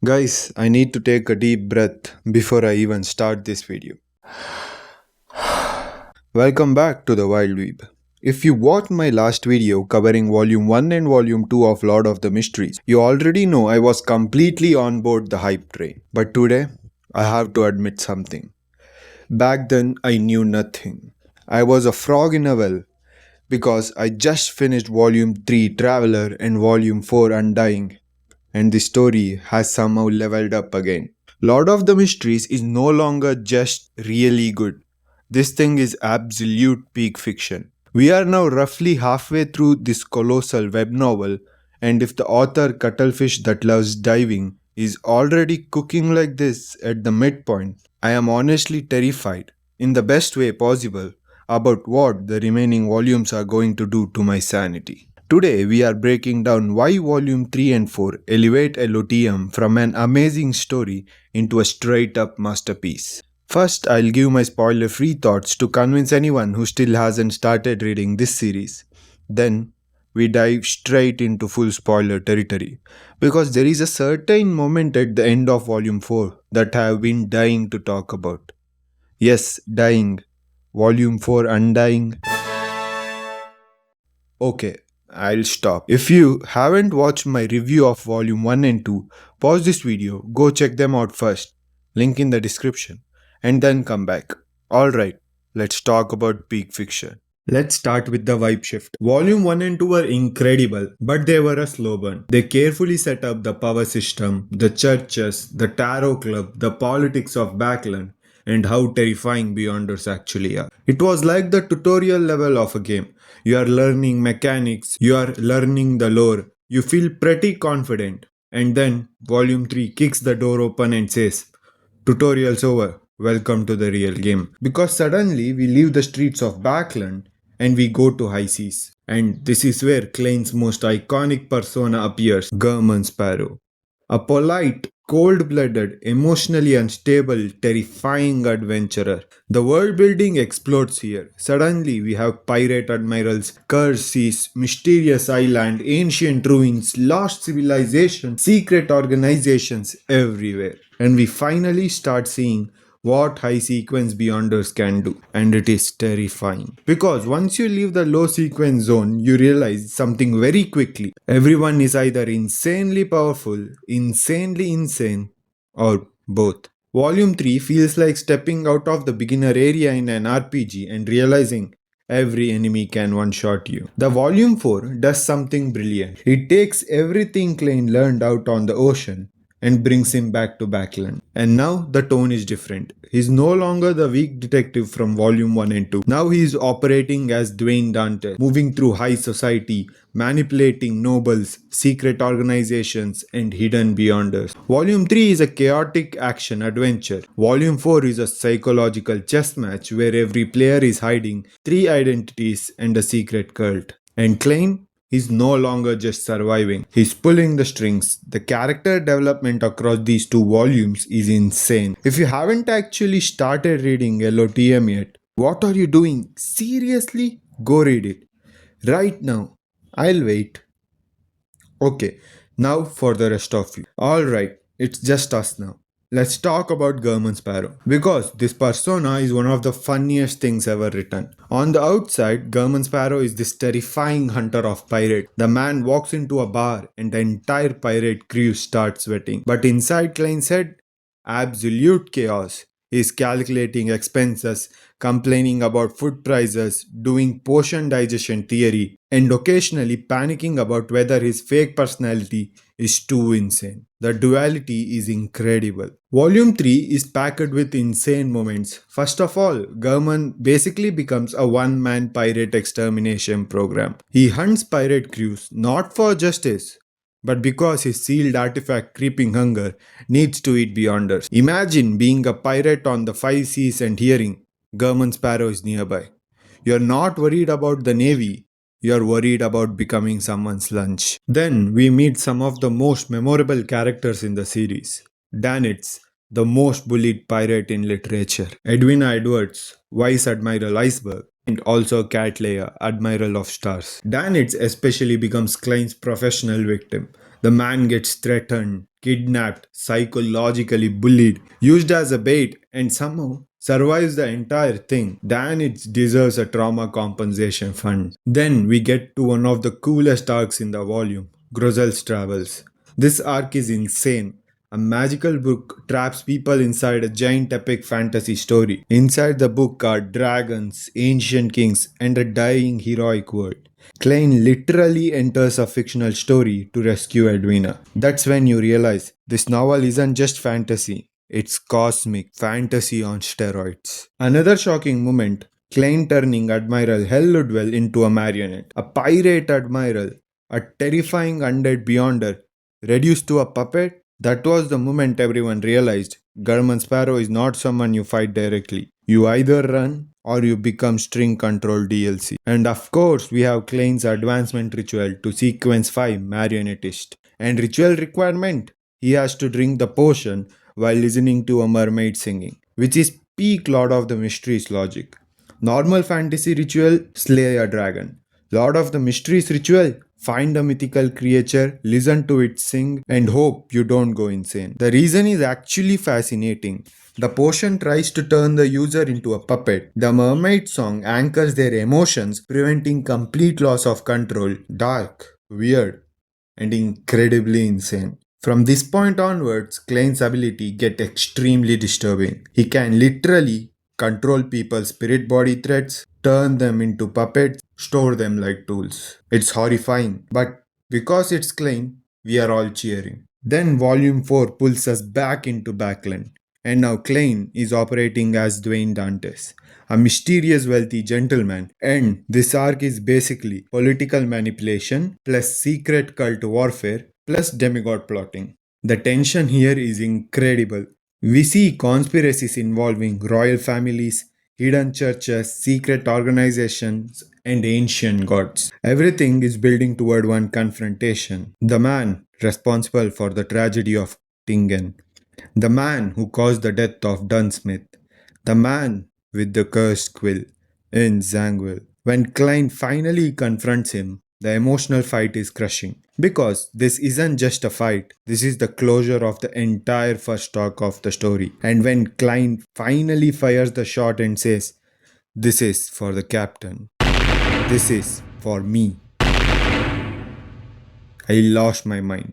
Guys, I need to take a deep breath before I even start this video. Welcome back to TheWildWeeb. If you watched my last video covering Volume 1 and Volume 2 of Lord of the Mysteries, you already know I was completely on board the hype train. But today, I have to admit something. Back then, I knew nothing. I was a frog in a well because I just finished Volume 3 Traveler and Volume 4 Undying, and the story has somehow leveled up again. Lord of the Mysteries is no longer just really good. This thing is absolute peak fiction. We are now roughly halfway through this colossal web novel, and if the author Cuttlefish That Loves Diving is already cooking like this at the midpoint, I am honestly terrified, in the best way possible, about what the remaining volumes are going to do to my sanity. Today, we are breaking down why Volume 3 and 4 elevate LOTM from an amazing story into a straight up masterpiece. First, I'll give my spoiler free thoughts to convince anyone who still hasn't started reading this series. Then, we dive straight into full spoiler territory because there is a certain moment at the end of Volume 4 that I have been dying to talk about. Yes, dying. Volume 4 Undying. Okay, I'll stop. If you haven't watched my review of Volume 1 and 2, pause this video, go check them out first. Link in the description. And then come back. Alright, let's talk about peak fiction. Let's start with the vibe shift. Volume 1 and 2 were incredible, but they were a slow burn. They carefully set up the power system, the churches, the tarot club, the politics of Backlund, and how terrifying Beyonders actually are. It was like the tutorial level of a game. You are learning mechanics, you are learning the lore, you feel pretty confident. And then Volume 3 kicks the door open and says, Tutorial's over, welcome to the real game. Because suddenly we leave the streets of Backlund and we go to high seas. And this is where Klein's most iconic persona appears, Gehrman Sparrow. A polite, cold-blooded, emotionally unstable, terrifying adventurer. The world building explodes here. Suddenly we have pirate admirals, cursed seas, mysterious island, ancient ruins, lost civilization, secret organizations everywhere. And we finally start seeing what high sequence beyonders can do, and it is terrifying. Because once you leave the low sequence zone, you realize something very quickly. Everyone is either insanely powerful, insanely insane, or both. Volume 3 feels like stepping out of the beginner area in an RPG and realizing every enemy can one-shot you. The Volume 4 does something brilliant. It takes everything Klein learned out on the ocean and brings him back to Backlund. And now the tone is different. He's no longer the weak detective from Volume 1 and 2. Now he is operating as Dwayne Dante, moving through high society, manipulating nobles, secret organizations, and hidden beyonders. Volume 3 is a chaotic action adventure. Volume 4 is a psychological chess match where every player is hiding three identities and a secret cult. And Klein? He's no longer just surviving, he's pulling the strings. The character development across these two volumes is insane. If you haven't actually started reading LOTM yet, what are you doing? Seriously? Go read it. Right now. I'll wait. Okay, now for the rest of you. Alright, it's just us now. Let's talk about Gehrman Sparrow. Because this persona is one of the funniest things ever written. On the outside, Gehrman Sparrow is this terrifying hunter of pirates. The man walks into a bar and the entire pirate crew starts sweating. But inside Klein's head, absolute chaos. He's calculating expenses, complaining about food prices, doing potion digestion theory, and occasionally panicking about whether his fake personality is too insane. The duality is incredible. Volume 3 is packed with insane moments. First of all, Gehrman basically becomes a one-man pirate extermination program. He hunts pirate crews not for justice, but because his sealed artifact Creeping Hunger needs to eat beyonders. Imagine being a pirate on the five seas and hearing Gehrman Sparrow is nearby. You're not worried about the navy, you're worried about becoming someone's lunch. Then we meet some of the most memorable characters in the series. Danitz, the most bullied pirate in literature. Edwina Edwards, Vice Admiral Iceberg, and also Cat Leia, Admiral of Stars. Danitz especially becomes Klein's professional victim. The man gets threatened, kidnapped, psychologically bullied, used as a bait, and somehow survives the entire thing. Then it deserves a trauma compensation fund. Then we get to one of the coolest arcs in the volume, Grozel's Travels. This arc is insane. A magical book traps people inside a giant epic fantasy story. Inside the book are dragons, ancient kings, and a dying heroic world. Klein literally enters a fictional story to rescue Edwina. That's when you realize this novel isn't just fantasy, it's cosmic fantasy on steroids. Another shocking moment, Klein turning Admiral Hell Ludwell into a marionette. A pirate admiral, a terrifying undead beyonder, reduced to a puppet? That was the moment everyone realized Gehrman Sparrow is not someone you fight directly. You either run or you become string control DLC. And of course, we have Klein's advancement ritual to sequence 5 marionettist. And ritual requirement, he has to drink the potion while listening to a mermaid singing, which is peak Lord of the Mysteries logic. Normal fantasy ritual, slay a dragon. Lord of the Mysteries ritual, find a mythical creature, listen to it sing, and hope you don't go insane. The reason is actually fascinating. The potion tries to turn the user into a puppet. The mermaid song anchors their emotions, preventing complete loss of control. Dark, weird, and incredibly insane. From this point onwards, Klein's ability get extremely disturbing. He can literally control people's spirit body threads, turn them into puppets, store them like tools. It's horrifying, but because it's Klein, we are all cheering. Then Volume 4 pulls us back into Backlund, and now Klein is operating as Dwayne Dantes, a mysterious wealthy gentleman, and this arc is basically political manipulation plus secret cult warfare plus demigod plotting. The tension here is incredible. We see conspiracies involving royal families, hidden churches, secret organizations, and ancient gods. Everything is building toward one confrontation. The man responsible for the tragedy of Tingen. The man who caused the death of Dunsmith. The man with the cursed quill. Ince Zangwill. When Klein finally confronts him, the emotional fight is crushing. Because this isn't just a fight, this is the closure of the entire first arc of the story. And when Klein finally fires the shot and says, "This is for the captain, this is for me," I lost my mind.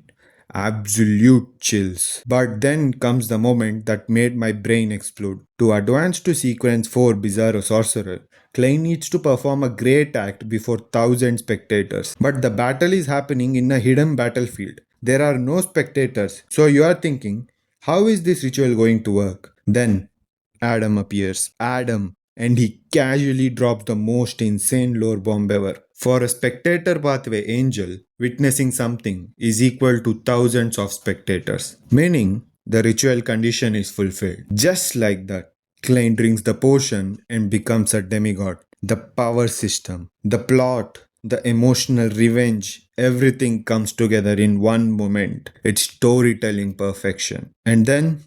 Absolute chills. But then comes the moment that made my brain explode. To advance to sequence 4 Bizarro Sorcerer, Klein needs to perform a great act before 1,000 spectators. But the battle is happening in a hidden battlefield. There are no spectators. So you are thinking, how is this ritual going to work? Then Adam appears. Adam. And he casually drops the most insane lore bomb ever. For a spectator pathway angel, witnessing something is equal to thousands of spectators. Meaning, the ritual condition is fulfilled. Just like that, Klein drinks the potion and becomes a demigod. The power system, the plot, the emotional revenge, everything comes together in one moment. It's storytelling perfection. And then,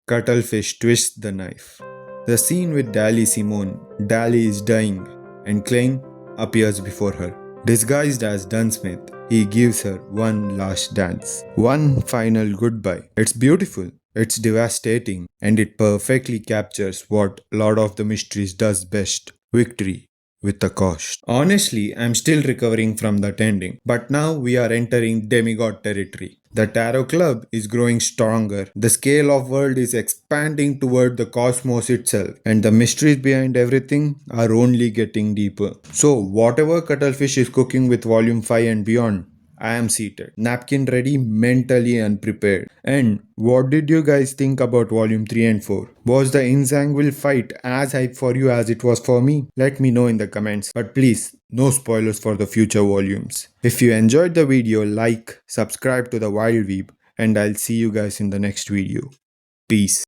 Cuttlefish twists the knife. The scene with Dally Simone, Dally is dying, and Klein appears before her. Disguised as Dunsmith, he gives her one last dance, one final goodbye. It's beautiful, it's devastating, and it perfectly captures what Lord of the Mysteries does best: victory with a cost. Honestly, I'm still recovering from that ending, but now we are entering demigod territory. The Tarot Club is growing stronger, the scale of world is expanding toward the cosmos itself, and the mysteries behind everything are only getting deeper. So, whatever Cuttlefish is cooking with Volume 5 and beyond, I am seated, napkin ready, mentally unprepared. And what did you guys think about Volume 3 and 4? Was the Ince Zangwill fight as hype for you as it was for me? Let me know in the comments. But please, no spoilers for the future volumes. If you enjoyed the video, like, subscribe to the Wild Weeb, and I'll see you guys in the next video. Peace.